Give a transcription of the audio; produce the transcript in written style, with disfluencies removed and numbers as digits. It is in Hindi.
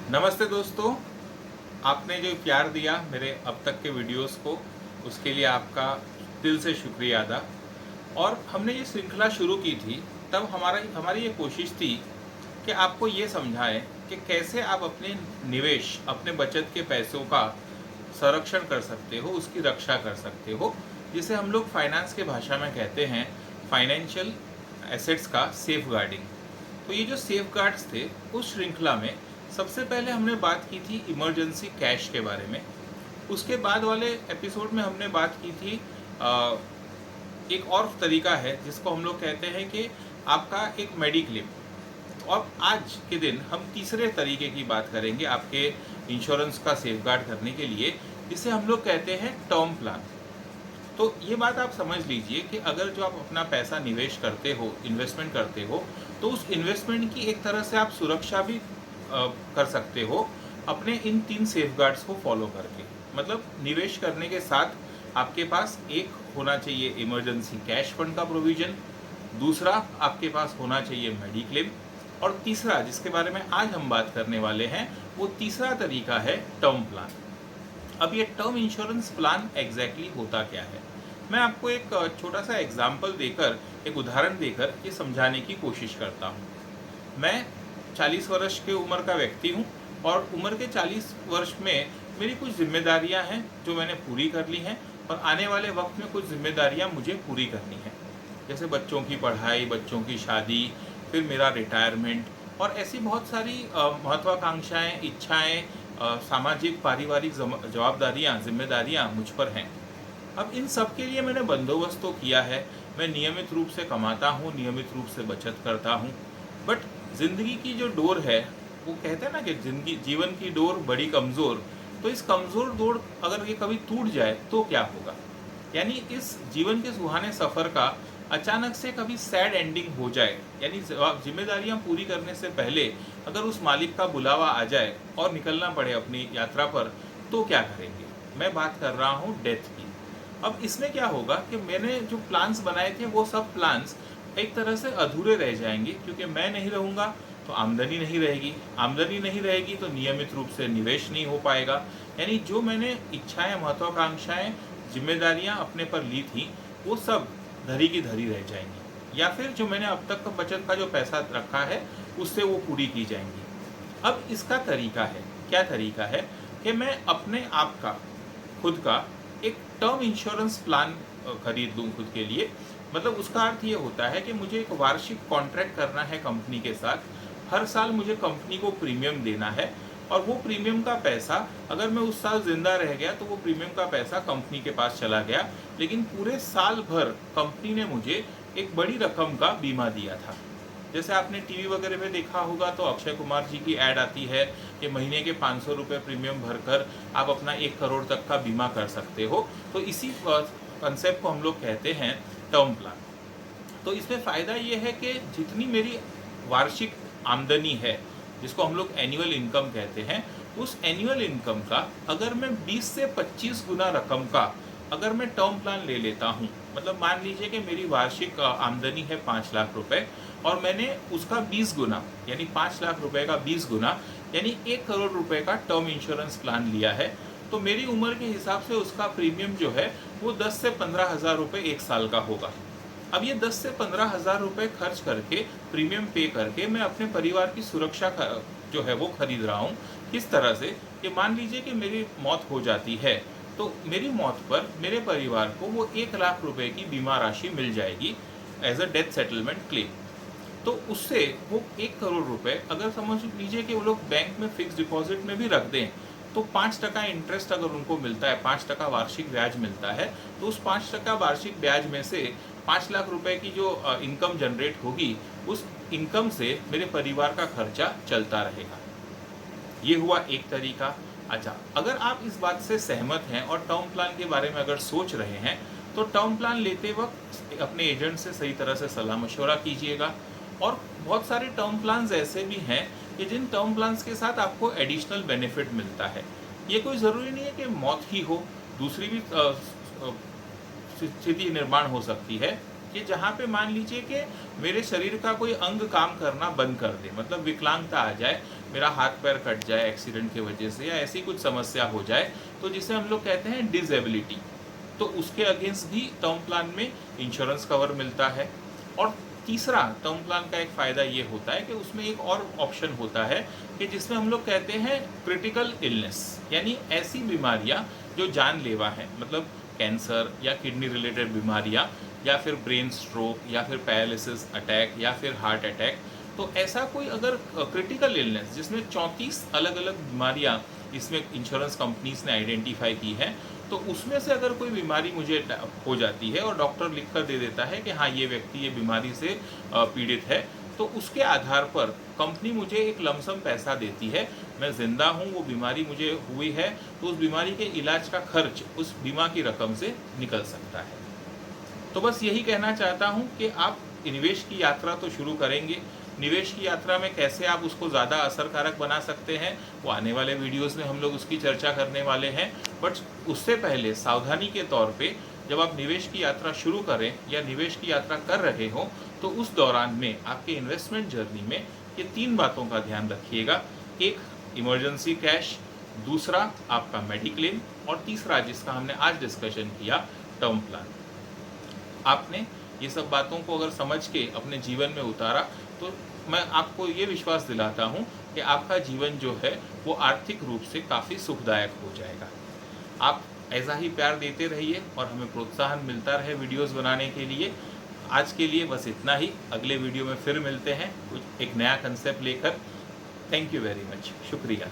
नमस्ते दोस्तों। आपने जो प्यार दिया मेरे अब तक के वीडियोस को, उसके लिए आपका दिल से शुक्रिया अदा। और हमने ये श्रृंखला शुरू की थी, तब हमारी ये कोशिश थी कि आपको ये समझाएं कि कैसे आप अपने निवेश, अपने बचत के पैसों का संरक्षण कर सकते हो, उसकी रक्षा कर सकते हो, जिसे हम लोग फाइनेंस के भाषा में कहते हैं फाइनेंशियल एसेट्स का सेफ गार्डिंग। तो ये जो सेफ गार्ड्स थे, उस श्रृंखला में सबसे पहले हमने बात की थी इमरजेंसी कैश के बारे में। उसके बाद वाले एपिसोड में हमने बात की थी एक और तरीका है जिसको हम लोग कहते हैं कि आपका एक मेडिक्लेम। और आज के दिन हम तीसरे तरीके की बात करेंगे आपके इंश्योरेंस का सेफगार्ड करने के लिए, जिसे हम लोग कहते हैं टर्म प्लान। तो ये बात आप समझ लीजिए कि अगर जो आप अपना पैसा निवेश करते हो, इन्वेस्टमेंट करते हो, तो उस इन्वेस्टमेंट की एक तरह से आप सुरक्षा भी कर सकते हो अपने इन 3 सेफगार्ड्स को फॉलो करके। मतलब निवेश करने के साथ आपके पास एक होना चाहिए इमरजेंसी कैश फंड का प्रोविजन, दूसरा आपके पास होना चाहिए मेडिक्लेम, और तीसरा जिसके बारे में आज हम बात करने वाले हैं, वो तीसरा तरीका है टर्म प्लान। अब ये टर्म इंश्योरेंस प्लान एग्जैक्टली होता क्या है, मैं आपको एक छोटा सा एग्जाम्पल देकर, एक उदाहरण देकर ये समझाने की कोशिश करता हूँ। मैं 40 वर्ष के उम्र का व्यक्ति हूँ, और उम्र के 40 वर्ष में मेरी कुछ जिम्मेदारियाँ हैं जो मैंने पूरी कर ली हैं, और आने वाले वक्त में कुछ जिम्मेदारियाँ मुझे पूरी करनी हैं, जैसे बच्चों की पढ़ाई, बच्चों की शादी, फिर मेरा रिटायरमेंट, और ऐसी बहुत सारी महत्वाकांक्षाएँ, इच्छाएँ, सामाजिक पारिवारिक जवाबदारियाँ, जिम्मेदारियाँ मुझ पर हैं। अब इन सब के लिए मैंने बंदोबस्त तो किया है, मैं नियमित रूप से कमाता हूँ, नियमित रूप से बचत करता हूँ, बट ज़िंदगी की जो डोर है, वो कहते हैं ना कि जीवन की डोर बड़ी कमज़ोर। तो इस कमज़ोर डोर अगर ये कभी टूट जाए तो क्या होगा, यानी इस जीवन के सुहाने सफ़र का अचानक से कभी सैड एंडिंग हो जाए, यानी जिम्मेदारियां पूरी करने से पहले अगर उस मालिक का बुलावा आ जाए और निकलना पड़े अपनी यात्रा पर, तो क्या करेंगे। मैं बात कर रहा हूँ डेथ की। अब इसमें क्या होगा कि मैंने जो प्लान्स बनाए थे, वो सब प्लान्स एक तरह से अधूरे रह जाएंगे, क्योंकि मैं नहीं रहूँगा तो आमदनी नहीं रहेगी, आमदनी नहीं रहेगी तो नियमित रूप से निवेश नहीं हो पाएगा। यानी जो मैंने इच्छाएं, महत्वाकांक्षाएं, जिम्मेदारियां अपने पर ली थी, वो सब धरी की धरी रह जाएंगी, या फिर जो मैंने अब तक का बचत का जो पैसा रखा है, उससे वो पूरी की जाएंगी। अब इसका तरीका है, क्या तरीका है कि मैं अपने आप का, खुद का एक टर्म इंश्योरेंस प्लान खरीद लूँ खुद के लिए। मतलब उसका अर्थ ये होता है कि मुझे एक वार्षिक कॉन्ट्रैक्ट करना है कंपनी के साथ। हर साल मुझे कंपनी को प्रीमियम देना है, और वो प्रीमियम का पैसा, अगर मैं उस साल जिंदा रह गया तो वो प्रीमियम का पैसा कंपनी के पास चला गया, लेकिन पूरे साल भर कंपनी ने मुझे एक बड़ी रकम का बीमा दिया था। जैसे आपने टीवी वगैरह में देखा होगा, तो अक्षय कुमार जी की ऐड आती है कि महीने के 500 रुपये प्रीमियम भरकर आप अपना 1 करोड़ तक का बीमा कर सकते हो। तो इसी कंसेप्ट को हम लोग कहते हैं टर्म प्लान। तो इसमें फ़ायदा ये है कि जितनी मेरी वार्षिक आमदनी है, जिसको हम लोग एनुअल इनकम कहते हैं, उस एनुअल इनकम का अगर मैं 20 से 25 गुना रकम का अगर मैं टर्म प्लान ले लेता हूँ, मतलब मान लीजिए कि मेरी वार्षिक आमदनी है 5 लाख रुपए, और मैंने उसका 20 गुना, यानी 5 लाख रुपए का 20 गुना, यानी 1 करोड़ रुपए का टर्म इंश्योरेंस प्लान लिया है, तो मेरी उम्र के हिसाब से उसका प्रीमियम जो है वो 10 से 15 हज़ार रुपये 1 साल का होगा। अब ये 10 से 15 हज़ार रुपये खर्च करके, प्रीमियम पे करके, मैं अपने परिवार की सुरक्षा जो है वो खरीद रहा हूँ। किस तरह से कि मान लीजिए कि मेरी मौत हो जाती है, तो मेरी मौत पर मेरे परिवार को वो 1 लाख रुपए की बीमा राशि मिल जाएगी as a death settlement claim. तो उससे वो 1 करोड़ रुपए, अगर समझ लीजिए कि वो लोग बैंक में फिक्स डिपॉजिट में भी रख दें, तो 5% इंटरेस्ट अगर उनको मिलता है, 5% वार्षिक ब्याज मिलता है, तो उस 5% वार्षिक ब्याज में से 5 लाख रुपए की जो इनकम जनरेट होगी, उस इनकम से मेरे परिवार का खर्चा चलता रहेगा। ये हुआ एक तरीका। अच्छा, अगर आप इस बात से सहमत हैं और टर्म प्लान के बारे में अगर सोच रहे हैं, तो टर्म प्लान लेते वक्त अपने एजेंट से सही तरह से सलाह मशवरा कीजिएगा। और बहुत सारे टर्म प्लान्स ऐसे भी हैं कि जिन टर्म प्लान्स के साथ आपको एडिशनल बेनिफिट मिलता है। ये कोई ज़रूरी नहीं है कि मौत ही हो, दूसरी भी स्थिति निर्माण हो सकती है। कि जहाँ पे मान लीजिए कि मेरे शरीर का कोई अंग काम करना बंद कर दे, मतलब विकलांगता आ जाए, मेरा हाथ पैर कट जाए एक्सीडेंट की वजह से या ऐसी कुछ समस्या हो जाए, तो जिसे हम लोग कहते हैं डिसेबिलिटी, तो उसके अगेंस्ट भी टर्म प्लान में इंश्योरेंस कवर मिलता है। और तीसरा टर्म प्लान का एक फ़ायदा ये होता है कि उसमें एक और ऑप्शन होता है कि जिसमें हम लोग कहते हैं क्रिटिकल इलनेस, यानी ऐसी बीमारियां जो जानलेवा हैं, मतलब कैंसर या किडनी रिलेटेड बीमारियां या फिर ब्रेन स्ट्रोक या फिर पैरालिसिस अटैक या फिर हार्ट अटैक। तो ऐसा कोई अगर क्रिटिकल इलनेस जिसमें 34 अलग अलग बीमारियां इसमें इंश्योरेंस कंपनीज ने आइडेंटिफाई की हैं, तो उसमें से अगर कोई बीमारी मुझे हो जाती है और डॉक्टर लिख कर दे देता है कि हाँ ये व्यक्ति ये बीमारी से पीड़ित है, तो उसके आधार पर कंपनी मुझे एक लमसम पैसा देती है। मैं जिंदा हूँ, वो बीमारी मुझे हुई है, तो उस बीमारी के इलाज का खर्च उस बीमा की रकम से निकल सकता है। तो बस यही कहना चाहता हूँ कि आप निवेश की यात्रा तो शुरू करेंगे, निवेश की यात्रा में कैसे आप उसको ज़्यादा असरकारक बना सकते हैं वो आने वाले वीडियोस में हम लोग उसकी चर्चा करने वाले हैं। बट उससे पहले सावधानी के तौर पे जब आप निवेश की यात्रा शुरू करें या निवेश की यात्रा कर रहे हो, तो उस दौरान में आपके इन्वेस्टमेंट जर्नी में ये 3 बातों का ध्यान रखिएगा। एक, इमरजेंसी कैश, दूसरा आपका मेडिक्लेम, और तीसरा जिसका हमने आज डिस्कशन किया, टर्म प्लान। आपने ये सब बातों को अगर समझ के अपने जीवन में उतारा, तो मैं आपको ये विश्वास दिलाता हूँ कि आपका जीवन जो है वो आर्थिक रूप से काफ़ी सुखदायक हो जाएगा। आप ऐसा ही प्यार देते रहिए और हमें प्रोत्साहन मिलता रहे वीडियोस बनाने के लिए। आज के लिए बस इतना ही, अगले वीडियो में फिर मिलते हैं कुछ एक नया कंसेप्ट लेकर। थैंक यू वेरी मच, शुक्रिया।